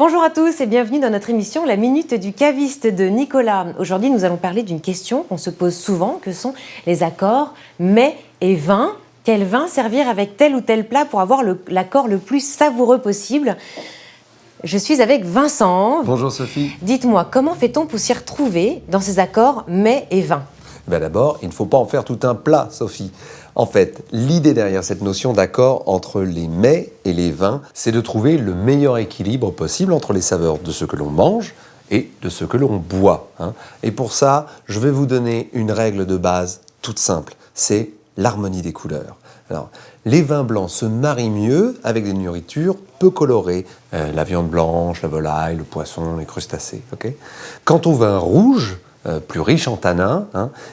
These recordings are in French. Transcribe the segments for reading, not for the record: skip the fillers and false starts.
Bonjour à tous et bienvenue dans notre émission La Minute du Caviste de Nicolas. Aujourd'hui, nous allons parler d'une question qu'on se pose souvent, que sont les accords mets et vin. Quel vin servir avec tel ou tel plat pour avoir l'accord le plus savoureux possible? Je suis avec Vincent. Bonjour Sophie. Dites-moi, comment fait-on pour s'y retrouver dans ces accords mets et vin? D'abord, il ne faut pas en faire tout un plat, Sophie. En fait, l'idée derrière cette notion d'accord entre les mets et les vins, c'est de trouver le meilleur équilibre possible entre les saveurs de ce que l'on mange et de ce que l'on boit. Et pour ça, je vais vous donner une règle de base toute simple, c'est l'harmonie des couleurs. Alors, les vins blancs se marient mieux avec des nourritures peu colorées, la viande blanche, la volaille, le poisson, les crustacés. Okay. Quant aux vins rouges, plus riches en tanins,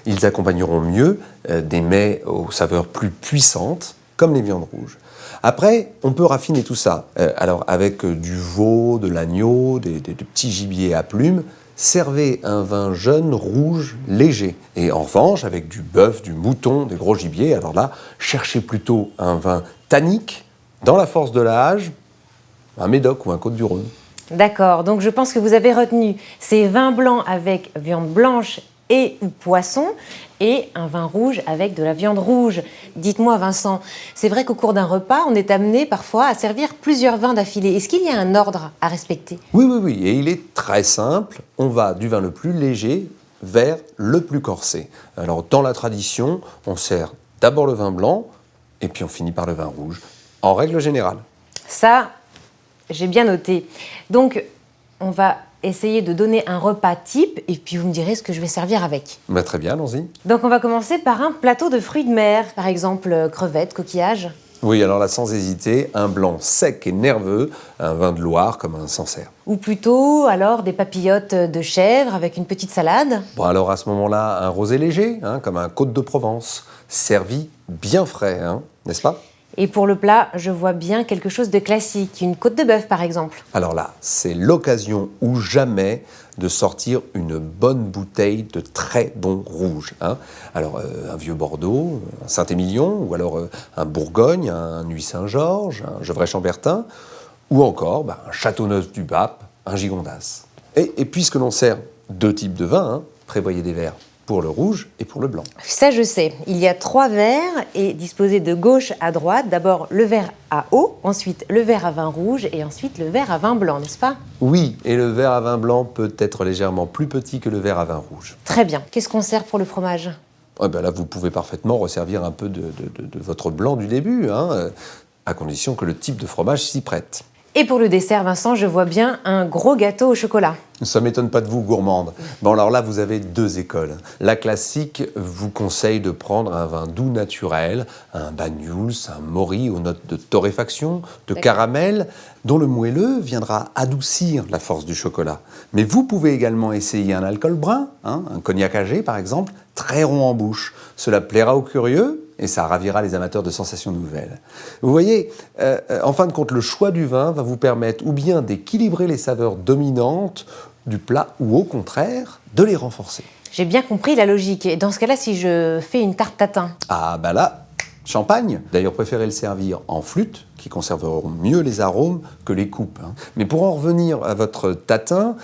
ils accompagneront mieux des mets aux saveurs plus puissantes, comme les viandes rouges. Après, on peut raffiner tout ça. Alors, avec du veau, de l'agneau, des petits gibiers à plumes, servez un vin jeune, rouge, léger. Et en revanche, avec du bœuf, du mouton, des gros gibiers, alors là, cherchez plutôt un vin tannique, dans la force de l'âge, un Médoc ou un Côtes-du-Rhône. D'accord, donc je pense que vous avez retenu ces vins blancs avec viande blanche et ou poisson et un vin rouge avec de la viande rouge. Dites-moi Vincent, c'est vrai qu'au cours d'un repas, on est amené parfois à servir plusieurs vins d'affilée. Est-ce qu'il y a un ordre à respecter? Oui, et il est très simple. On va du vin le plus léger vers le plus corsé. Alors dans la tradition, on sert d'abord le vin blanc et puis on finit par le vin rouge, en règle générale. Ça, j'ai bien noté. Donc, on va essayer de donner un repas type et puis vous me direz ce que je vais servir avec. Très bien, allons-y. Donc, on va commencer par un plateau de fruits de mer, par exemple crevettes, coquillages. Oui, alors là, sans hésiter, un blanc sec et nerveux, un vin de Loire comme un Sancerre. Ou plutôt, alors, des papillotes de chèvre avec une petite salade. Bon, alors à ce moment-là, un rosé léger, comme un Côte de Provence, servi bien frais, n'est-ce pas? Et pour le plat, je vois bien quelque chose de classique, une côte de bœuf par exemple. Alors là, c'est l'occasion ou jamais de sortir une bonne bouteille de très bon rouge. Alors un vieux Bordeaux, un Saint-Émilion, ou alors un Bourgogne, un Nuits Saint-Georges, un Gevrey-Chambertin, ou encore un Châteauneuf-du-Pape, un Gigondas. Et puisque l'on sert deux types de vins, prévoyez des verres pour le rouge et pour le blanc. Ça, je sais. Il y a 3 verres et disposés de gauche à droite. D'abord le verre à eau, ensuite le verre à vin rouge et ensuite le verre à vin blanc, n'est-ce pas? Oui, et le verre à vin blanc peut être légèrement plus petit que le verre à vin rouge. Très bien. Qu'est-ce qu'on sert pour le fromage? Là, vous pouvez parfaitement resservir un peu de votre blanc du début, à condition que le type de fromage s'y prête. Et pour le dessert, Vincent, je vois bien un gros gâteau au chocolat. Ça ne m'étonne pas de vous, gourmande. Alors là, vous avez 2 écoles. La classique vous conseille de prendre un vin doux naturel, un Banyuls, un Maury aux notes de torréfaction, de caramel, dont le moelleux viendra adoucir la force du chocolat. Mais vous pouvez également essayer un alcool brun, un cognac âgé par exemple, très rond en bouche. Cela plaira aux curieux et ça ravira les amateurs de sensations nouvelles. Vous voyez, en fin de compte, le choix du vin va vous permettre ou bien d'équilibrer les saveurs dominantes du plat ou au contraire, de les renforcer. J'ai bien compris la logique. Et dans ce cas-là, si je fais une tarte tatin? Là, champagne. D'ailleurs, préférez le servir en flûte, qui conserveront mieux les arômes que les coupes. Mais pour en revenir à votre tatin,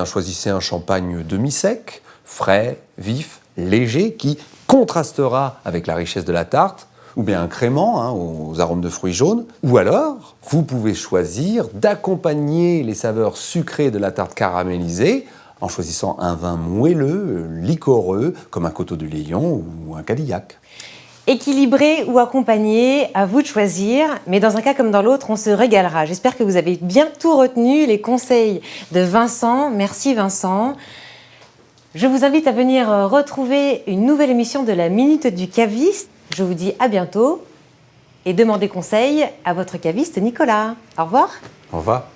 choisissez un champagne demi-sec, frais, vif, léger, qui contrastera avec la richesse de la tarte, ou bien un crément aux arômes de fruits jaunes. Ou alors, vous pouvez choisir d'accompagner les saveurs sucrées de la tarte caramélisée en choisissant un vin moelleux, liquoreux, comme un Coteau du Lion ou un Cadillac. Équilibré ou accompagné, à vous de choisir, mais dans un cas comme dans l'autre, on se régalera. J'espère que vous avez bien tout retenu, les conseils de Vincent. Merci Vincent. Je vous invite à venir retrouver une nouvelle émission de la Minute du Caviste. Je vous dis à bientôt et demandez conseil à votre caviste Nicolas. Au revoir. Au revoir.